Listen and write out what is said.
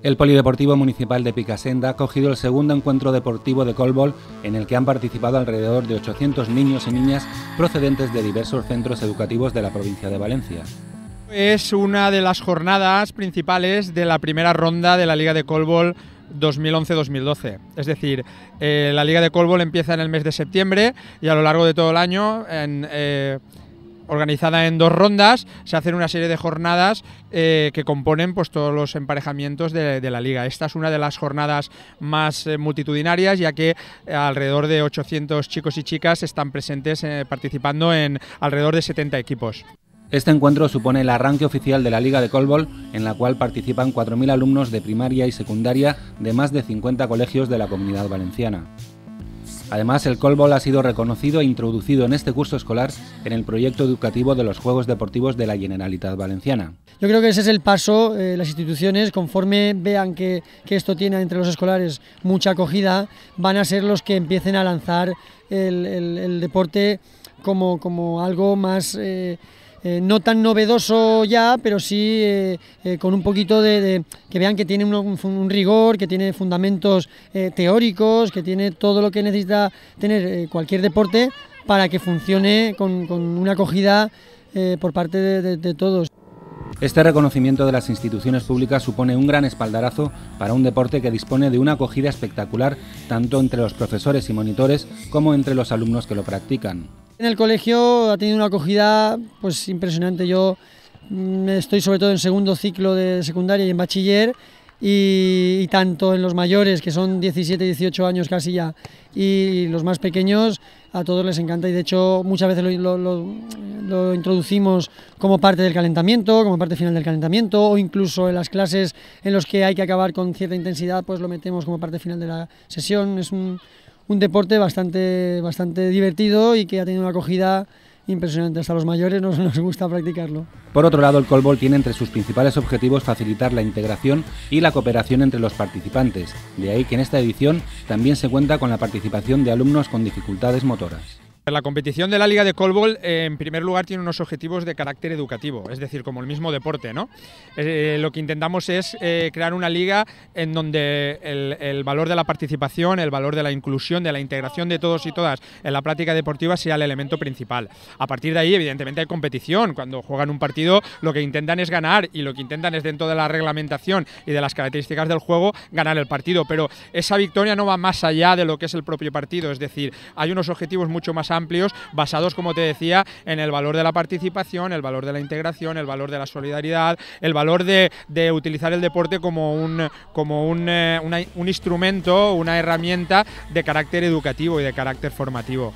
El Polideportivo Municipal de Picassent ha acogido el segundo encuentro deportivo de Colbol, en el que han participado alrededor de 800 niños y niñas procedentes de diversos centros educativos de la provincia de Valencia. Es una de las jornadas principales de la primera ronda de la Liga de Colbol 2011-2012. Es decir, la Liga de Colbol empieza en el mes de septiembre y a lo largo de todo el año, organizada en 2 rondas, se hacen una serie de jornadas que componen pues, todos los emparejamientos de la liga. Esta es una de las jornadas más multitudinarias, ya que alrededor de 800 chicos y chicas están presentes participando en alrededor de 70 equipos. Este encuentro supone el arranque oficial de la Liga de Colbol, en la cual participan 4.000 alumnos de primaria y secundaria de más de 50 colegios de la Comunidad Valenciana. Además, el Colbol ha sido reconocido e introducido en este curso escolar en el proyecto educativo de los Juegos Deportivos de la Generalitat Valenciana. Yo creo que ese es el paso. Las instituciones, conforme vean que esto tiene entre los escolares mucha acogida, van a ser los que empiecen a lanzar el deporte como algo más... no tan novedoso ya, pero sí con un poquito de que vean que tiene un rigor, que tiene fundamentos teóricos, que tiene todo lo que necesita tener cualquier deporte para que funcione con una acogida por parte de todos. Este reconocimiento de las instituciones públicas supone un gran espaldarazo para un deporte que dispone de una acogida espectacular tanto entre los profesores y monitores como entre los alumnos que lo practican. En el colegio ha tenido una acogida pues impresionante. Yo estoy sobre todo en segundo ciclo de secundaria y en bachiller y tanto en los mayores, que son 17, 18 años casi ya, y los más pequeños, a todos les encanta y de hecho muchas veces lo introducimos como parte del calentamiento, como parte final del calentamiento, o incluso en las clases en los que hay que acabar con cierta intensidad, pues lo metemos como parte final de la sesión. Es un deporte bastante divertido y que ha tenido una acogida impresionante. Hasta los mayores nos gusta practicarlo. Por otro lado, el Colbol tiene entre sus principales objetivos facilitar la integración y la cooperación entre los participantes. De ahí que en esta edición también se cuenta con la participación de alumnos con dificultades motoras. La competición de la Liga de Colbol, en primer lugar, tiene unos objetivos de carácter educativo, es decir, como el mismo deporte, ¿no? Lo que intentamos es crear una liga en donde el valor de la participación, el valor de la inclusión, de la integración de todos y todas en la práctica deportiva sea el elemento principal. A partir de ahí, evidentemente, hay competición. Cuando juegan un partido, lo que intentan es ganar y lo que intentan es, dentro de la reglamentación y de las características del juego, ganar el partido. Pero esa victoria no va más allá de lo que es el propio partido, es decir, hay unos objetivos mucho más amplios, basados, como te decía, en el valor de la participación, el valor de la integración, el valor de la solidaridad, el valor de utilizar el deporte como un instrumento, una herramienta de carácter educativo y de carácter formativo.